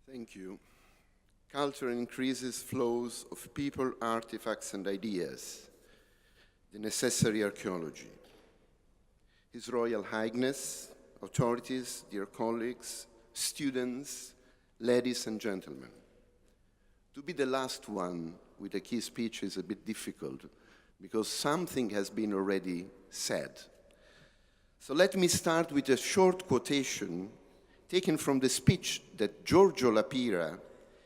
Thank you. Culture increases flows of people, artifacts, and ideas, the necessary archaeology. His Royal Highness, authorities, dear colleagues, students, ladies and gentlemen. To be the last one with a key speech is a bit difficult because something has been already said. So let me start with a short quotation taken from the speech that Giorgio Lapira,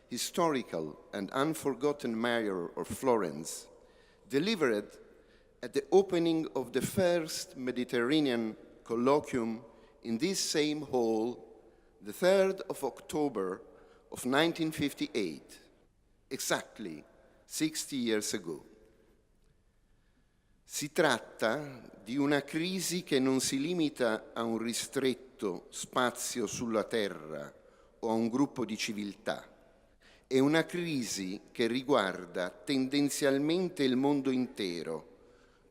historical and unforgotten mayor of Florence, delivered at the opening of the first Mediterranean colloquium in this same hall, the 3rd of October of 1958, exactly 60 years ago. Si tratta di una crisi che non si limita a un ristretto spazio sulla terra o a un gruppo di civiltà. È una crisi che riguarda tendenzialmente il mondo intero,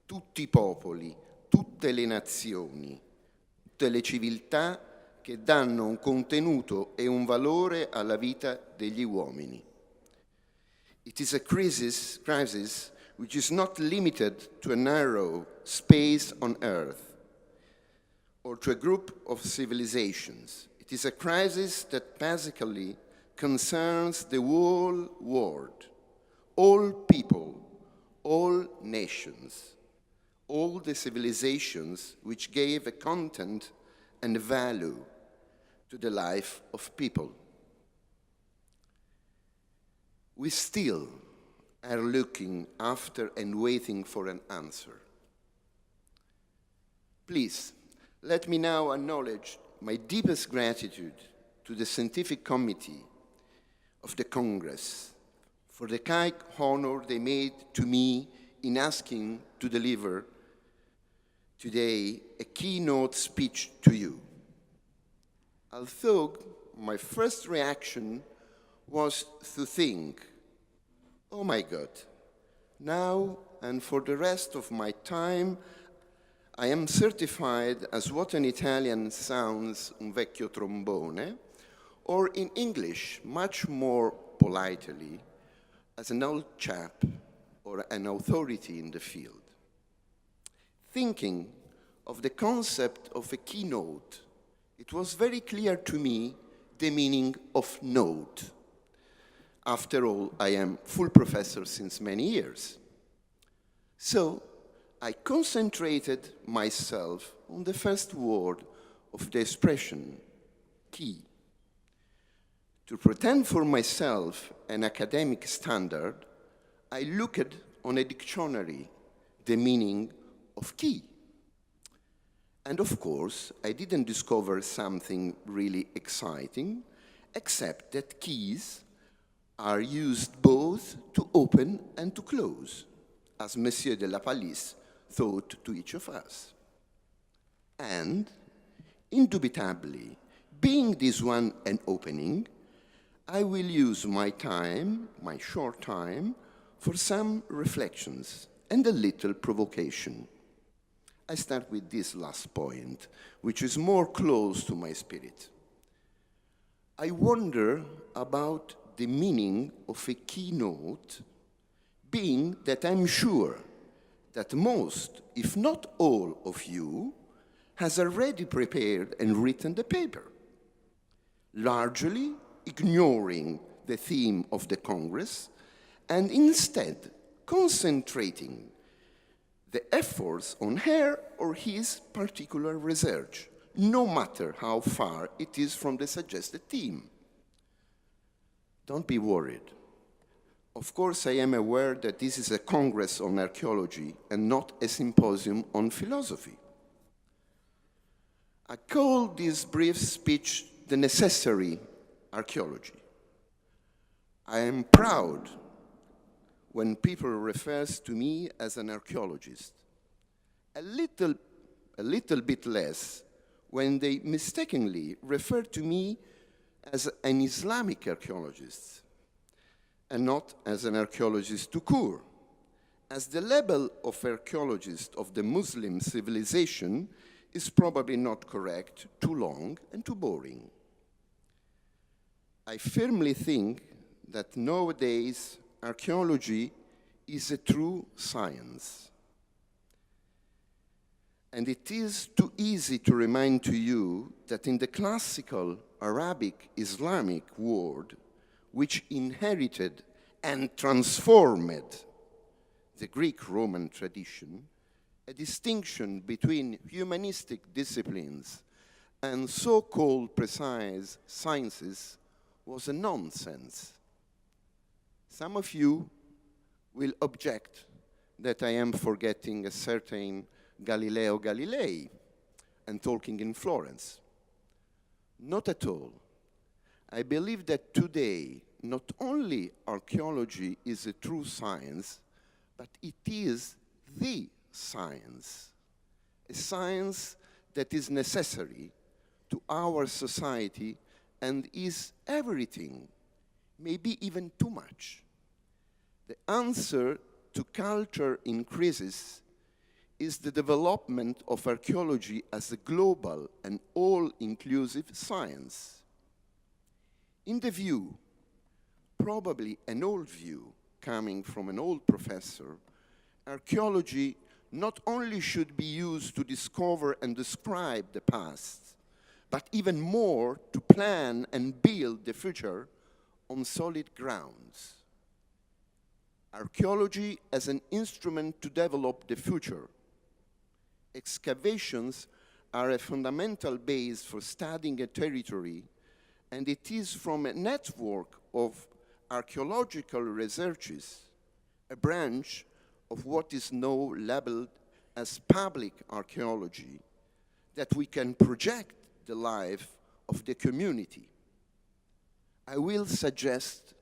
tutti i popoli, tutte le nazioni, tutte le civiltà che danno un contenuto e un valore alla vita degli uomini. It is a crisis which is not limited to a narrow space on Earth or to a group of civilizations. It is a crisis that basically concerns the whole world, all people, all nations, all the civilizations which gave a content and value to the life of people. We still are looking after and waiting for an answer. Please, let me now acknowledge my deepest gratitude to the Scientific Committee of the Congress for the kind honor they made to me in asking to deliver today a keynote speech to you. Although my first reaction was to think, oh my God, now and for the rest of my time, I am certified as what in Italian sounds un vecchio trombone, or in English, much more politely, as an old chap or an authority in the field. Thinking of the concept of a keynote, it was very clear to me the meaning of note. After all, I am full professor since many years. So I concentrated myself on the first word of the expression, key. To pretend for myself an academic standard, I looked on a dictionary the meaning of key. And of course, I didn't discover something really exciting, except that keys are used both to open and to close, as Monsieur de la Palisse thought to each of us. And, indubitably, being this one an opening, I will use my time, my short time, for some reflections and a little provocation. I start with this last point, which is more close to my spirit. I wonder about the meaning of a keynote, being that I'm sure that most, if not all of you, has already prepared and written the paper, largely ignoring the theme of the Congress and instead concentrating the efforts on her or his particular research, no matter how far it is from the suggested theme. Don't be worried. Of course, I am aware that this is a Congress on archaeology and not a symposium on philosophy. I call this brief speech the necessary archaeology. I am proud when people refer to me as an archaeologist. A little bit less when they mistakenly refer to me as an Islamic archaeologist and not as an archaeologist tout court, as the label of archaeologist of the Muslim civilization is probably not correct, too long and too boring. I firmly think that nowadays archaeology is a true science. And it is too easy to remind to you that in the classical Arabic Islamic world, which inherited and transformed the Greek-Roman tradition, a distinction between humanistic disciplines and so-called precise sciences was a nonsense. Some of you will object that I am forgetting a certain Galileo Galilei and talking in Florence. Not at all. I believe that today, not only archaeology is a true science, but it is the science. A science that is necessary to our society and is everything, maybe even too much. The answer to culture increases is the development of archaeology as a global and all-inclusive science. In the view, probably an old view coming from an old professor, archaeology not only should be used to discover and describe the past, but even more to plan and build the future on solid grounds. Archaeology as an instrument to develop the future. Excavations are a fundamental base for studying a territory, and it is from a network of archaeological researches, a branch of what is now labeled as public archaeology, that we can project the life of the community. I will suggest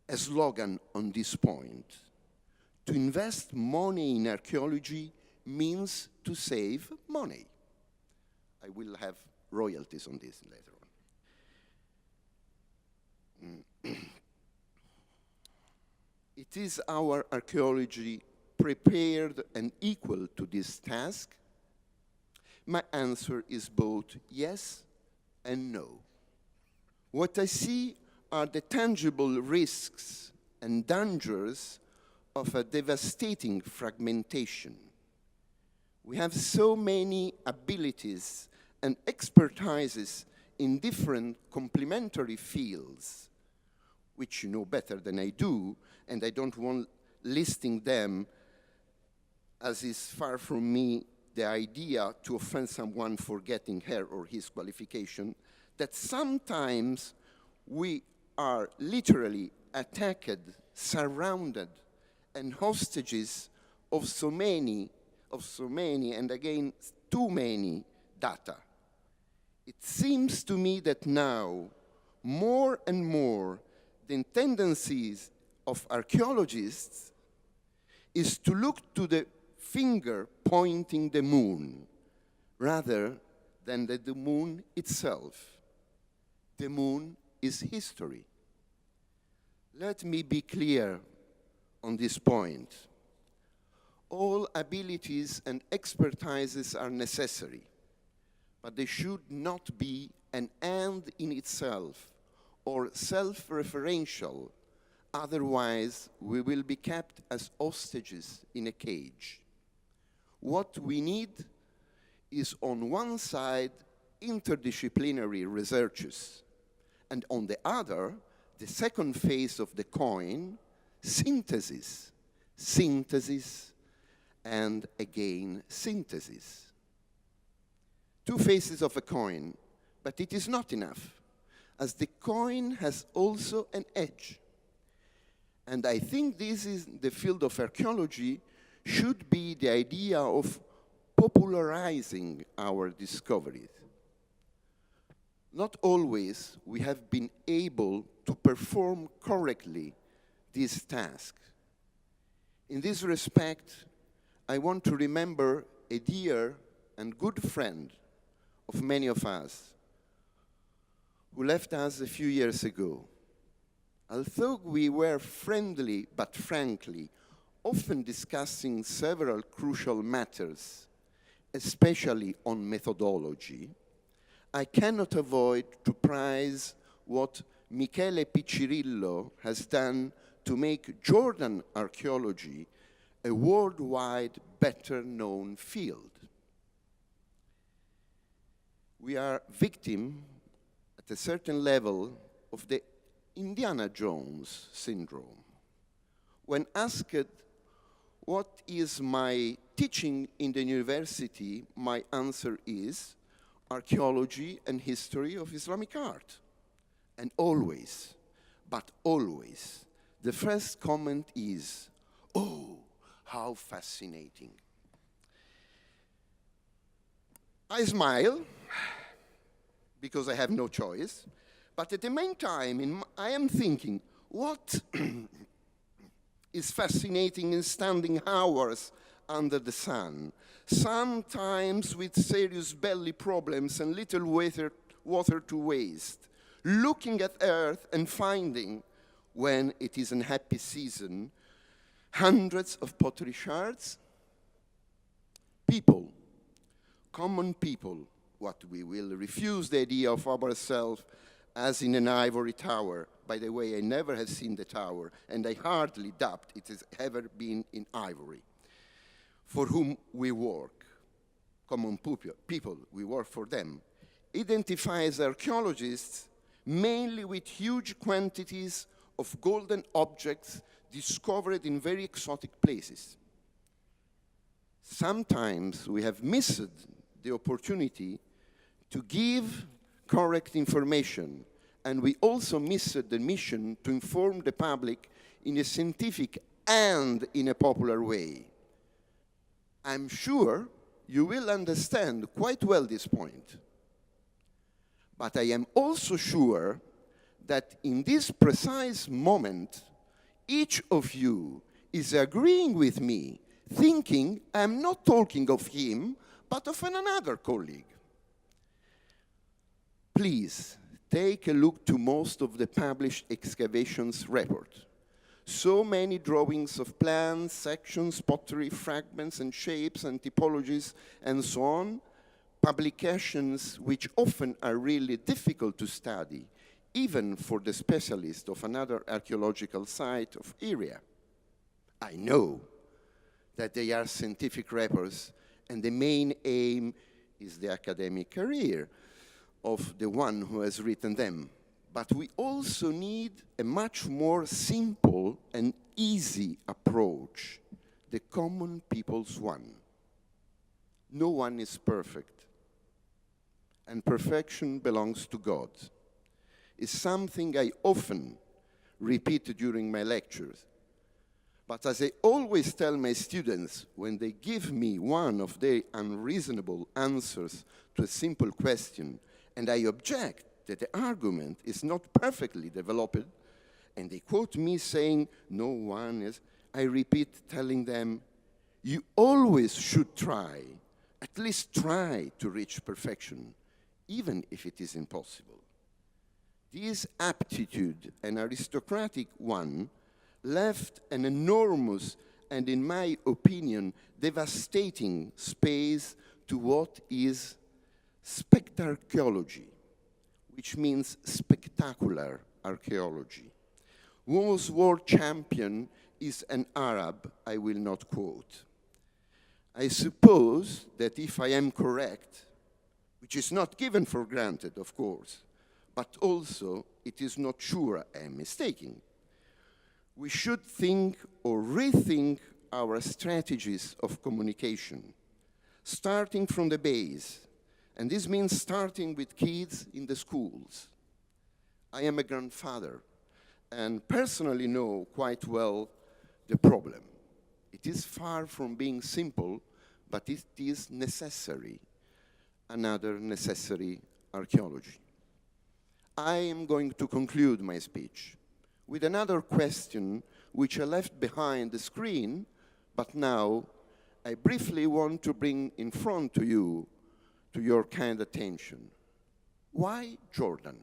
a slogan on this point. To invest money in archaeology means to save money. I will have royalties on this later on. It is our archaeology prepared and equal to this task? My answer is both yes and no. What I see are the tangible risks and dangers of a devastating fragmentation. We have so many abilities and expertises in different complementary fields, which you know better than I do, and I don't want listing them, as is far from me the idea to offend someone for getting her or his qualification, that sometimes we are literally attacked, surrounded, and hostages of so many, and again, too many data. It seems to me that now, more and more, the tendencies of archaeologists is to look to the finger pointing the moon, rather than the moon itself. The moon is history. Let me be clear on this point. All abilities and expertises are necessary, but they should not be an end in itself or self-referential. Otherwise, we will be kept as hostages in a cage. What we need is, on one side, interdisciplinary researches, and on the other, the second phase of the coin, synthesis. Synthesis, and again, synthesis. Two faces of a coin, but it is not enough, as the coin has also an edge. And I think this is the field of archaeology should be the idea of popularizing our discoveries. Not always we have been able to perform correctly this task. In this respect, I want to remember a dear and good friend of many of us who left us a few years ago. Although we were friendly but frankly often discussing several crucial matters, especially on methodology, I cannot avoid to prize what Michele Piccirillo has done to make Jordan archaeology a worldwide better known field. We are victim at a certain level of the Indiana Jones syndrome. When asked what is my teaching in the university, my answer is archaeology and history of Islamic art. And always, but always, the first comment is, oh, how fascinating. I smile, because I have no choice, but at the meantime, I am thinking, what is fascinating in standing hours under the sun, sometimes with serious belly problems and little water to waste, looking at Earth and finding, when it is an happy season, hundreds of pottery shards? People, common people, what we will refuse the idea of ourselves as in an ivory tower. By the way, I never have seen the tower, and I hardly doubt it has ever been in ivory. For whom we work, common people, we work for them, identifies archaeologists mainly with huge quantities of golden objects discovered in very exotic places. Sometimes we have missed the opportunity to give correct information, and we also missed the mission to inform the public in a scientific and in a popular way. I'm sure you will understand quite well this point. But I am also sure that in this precise moment, each of you is agreeing with me, thinking I'm not talking of him, but of another colleague. Please take a look to most of the published excavations report. So many drawings of plans, sections, pottery, fragments, and shapes, and typologies, and so on, publications which often are really difficult to study, even for the specialist of another archaeological site of area. I know that they are scientific reports, and the main aim is the academic career of the one who has written them. But we also need a much more simple and easy approach, the common people's one. No one is perfect, and perfection belongs to God. It's something I often repeat during my lectures. But as I always tell my students, when they give me one of their unreasonable answers to a simple question, and I object that the argument is not perfectly developed, and they quote me saying, no one is, I repeat telling them, you always should try, at least try to reach perfection, even if it is impossible. This aptitude, an aristocratic one, left an enormous and, in my opinion, devastating space to what is spectarchaeology, which means spectacular archaeology. Whose world champion is an Arab I will not quote. I suppose that if I am correct, which is not given for granted, of course, but also it is not sure I am mistaken, we should think or rethink our strategies of communication, starting from the base, and this means starting with kids in the schools. I am a grandfather and personally know quite well the problem. It is far from being simple, but it is necessary, another necessary archaeology. I am going to conclude my speech with another question which I left behind the screen, but now I briefly want to bring in front to you, to your kind attention. Why Jordan?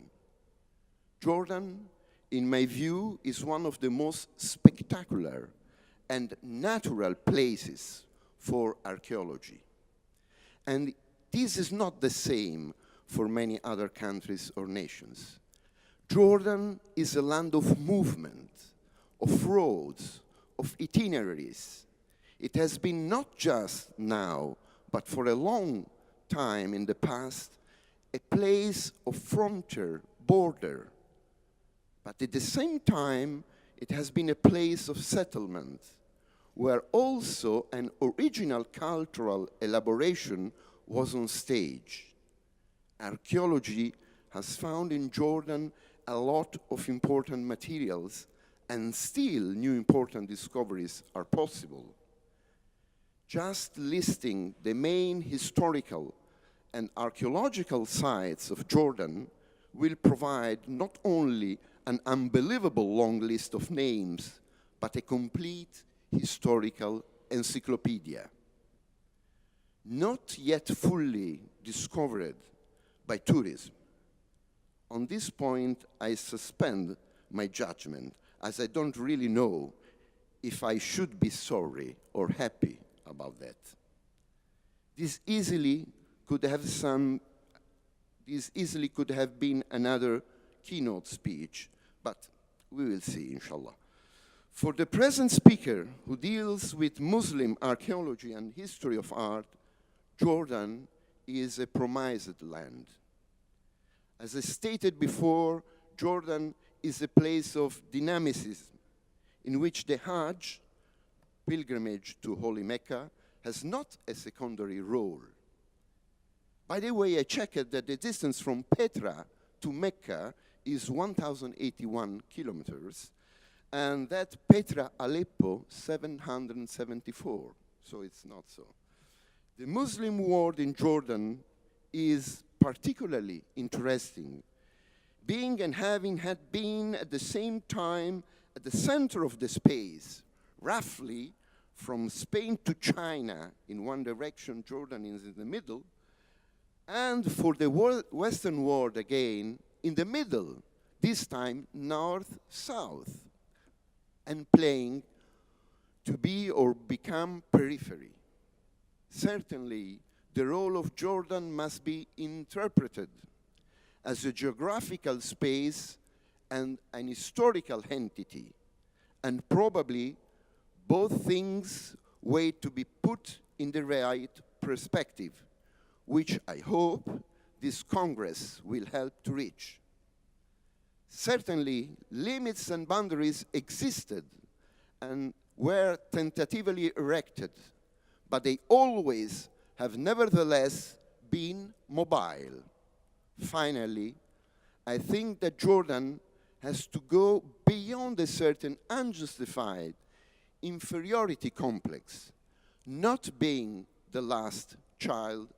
Jordan, in my view, is one of the most spectacular and natural places for archaeology. And this is not the same for many other countries or nations. Jordan is a land of movement, of roads, of itineraries. It has been not just now, but for a long time in the past, a place of frontier, border. But at the same time, it has been a place of settlement, where also an original cultural elaboration was on stage. Archaeology has found in Jordan a lot of important materials, and still new important discoveries are possible. Just listing the main historical and archaeological sites of Jordan will provide not only an unbelievable long list of names, but a complete historical encyclopedia. Not yet fully discovered by tourism. On this point, I suspend my judgment, as I don't really know if I should be sorry or happy about that. This easily could have been another keynote speech, but we will see, inshallah. For the present speaker, who deals with Muslim archaeology and history of art, Jordan is a promised land. As I stated before, Jordan is a place of dynamicism in which the Hajj, pilgrimage to Holy Mecca, has not a secondary role. By the way, I checked that the distance from Petra to Mecca is 1,081 kilometers, and that Petra-Aleppo, 774, so it's not so. The Muslim world in Jordan is particularly interesting, being and having had been at the same time at the center of the space, roughly from Spain to China in one direction, Jordan is in the middle, and for the Western world again, in the middle, this time north-south, and playing to be or become periphery. Certainly, the role of Jordan must be interpreted as a geographical space and an historical entity, and probably both things wait to be put in the right perspective, which I hope this Congress will help to reach. Certainly, limits and boundaries existed and were tentatively erected, but they always have nevertheless been mobile. Finally, I think that Jordan has to go beyond a certain unjustified inferiority complex, not being the last child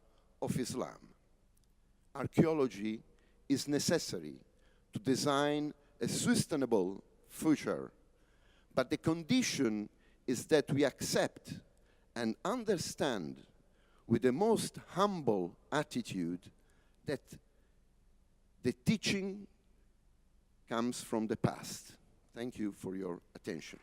of Islam. Archaeology is necessary to design a sustainable future, but the condition is that we accept and understand with the most humble attitude that the teaching comes from the past. Thank you for your attention.